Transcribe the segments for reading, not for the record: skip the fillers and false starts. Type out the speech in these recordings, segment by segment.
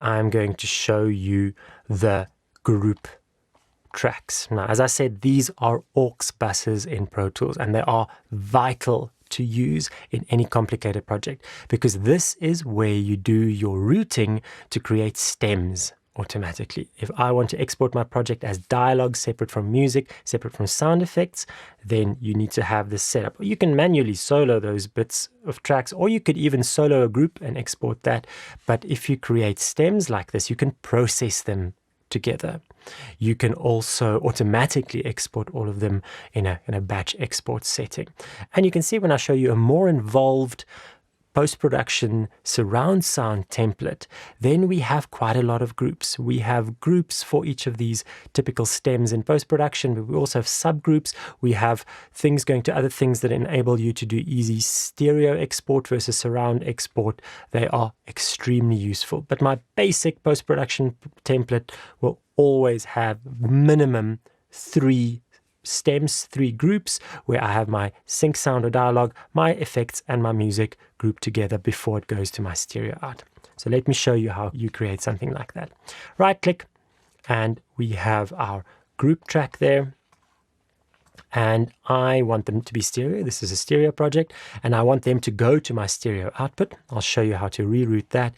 I'm going to show you the group tracks. Now, as I said, these are aux buses in Pro Tools, and they are vital to use in any complicated project, because this is where you do your routing to create stems automatically. If I want to export my project as dialogue, separate from music, separate from sound effects, then you need to have this set up. You can manually solo those bits of tracks, or you could even solo a group and export that. But if you create stems like this, you can process them together. You can also automatically export all of them in a batch export setting. And you can see when I show you a more involved post-production surround sound template, then we have quite a lot of groups. We have groups for each of these typical stems in post-production, but we also have subgroups. We have things going to other things that enable you to do easy stereo export versus surround export. They are extremely useful. But my basic post-production template will always have minimum 3 stems, 3 groups, where I have my sync sound or dialogue, my effects, and my music grouped together before it goes to my stereo out. So let me show you how you create something like that. Right click, and we have our group track there. And I want them to be stereo. This is a stereo project, and I want them to go to my stereo output. I'll show you how to reroute that.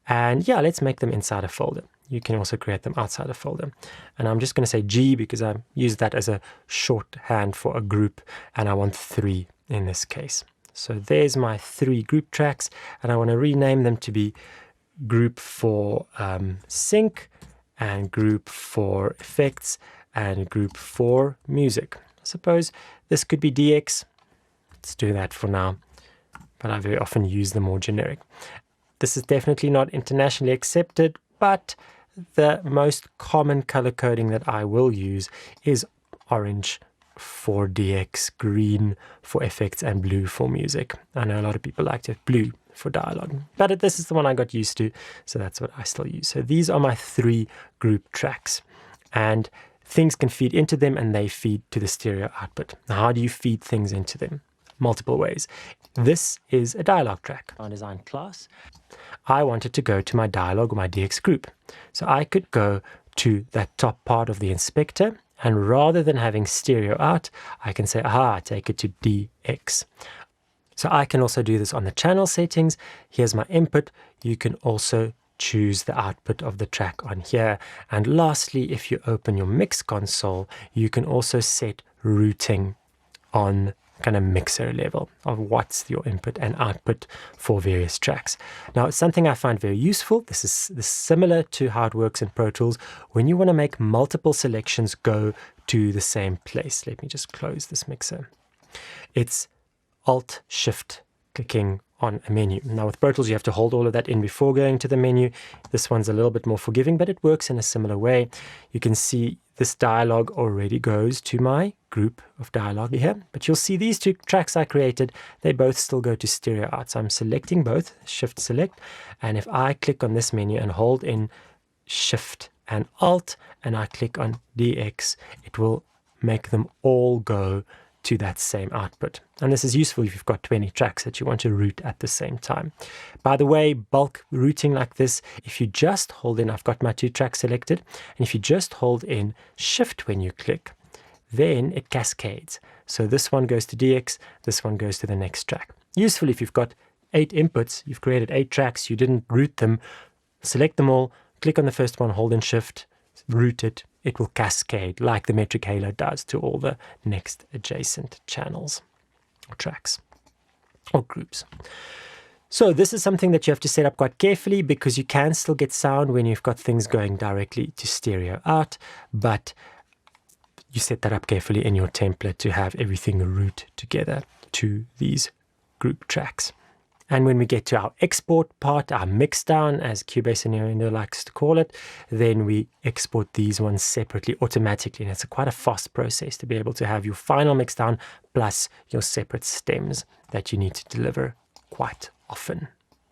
And yeah, let's make them inside a folder. You can also create them outside a folder. And I'm just going to say G because I use that as a shorthand for a group, and I want 3 in this case. So there's my 3 group tracks, and I want to rename them to be group for sync, and group for effects, and group for music. I suppose this could be DX. Let's do that for now, but I very often use the more generic. This is definitely not internationally accepted, but the most common color coding that I will use is orange for DX, green for effects, and blue for music. I know a lot of people like to have blue for dialogue, but this is the one I got used to, so that's what I still use. So these are my 3 group tracks, and things can feed into them, and they feed to the stereo output. Now, how do you feed things into them? Multiple ways. This is a dialogue track. On design class, I wanted to go to my dialogue or my DX group. So I could go to that top part of the inspector, and rather than having stereo out, I can say, aha, take it to DX. So I can also do this on the channel settings. Here's my input. You can also choose the output of the track on here. And lastly, if you open your mix console, you can also set routing on kind of mixer level of what's your input and output for various tracks. Now, it's something I find very useful. This is similar to how it works in Pro Tools when you want to make multiple selections go to the same place. Let me just close this mixer. It's Alt-Shift clicking on a menu. Now with Pro Tools, you have to hold all of that in before going to the menu. This one's a little bit more forgiving, but it works in a similar way. You can see this dialogue already goes to my group of dialogue here, but you'll see these 2 tracks I created, they both still go to stereo out. So I'm selecting both, Shift Select, and if I click on this menu and hold in Shift and Alt, and I click on DX, it will make them all go to that same output. And this is useful if you've got 20 tracks that you want to route at the same time. By the way, bulk routing like this, if you just hold in, I've got my 2 tracks selected, and if you just hold in Shift when you click, then it cascades. So this one goes to DX, this one goes to the next track. Useful if you've got 8 inputs, you've created 8 tracks, you didn't route them, select them all, click on the first one, hold in Shift, route it, it will cascade like the metric halo does to all the next adjacent channels or tracks or groups. So this is something that you have to set up quite carefully, because you can still get sound when you've got things going directly to stereo out, but you set that up carefully in your template to have everything route together to these group tracks. And when we get to our export part, our mixdown, as Cubase and likes to call it, then we export these ones separately automatically. And it's quite a fast process to be able to have your final mixdown plus your separate stems that you need to deliver quite often.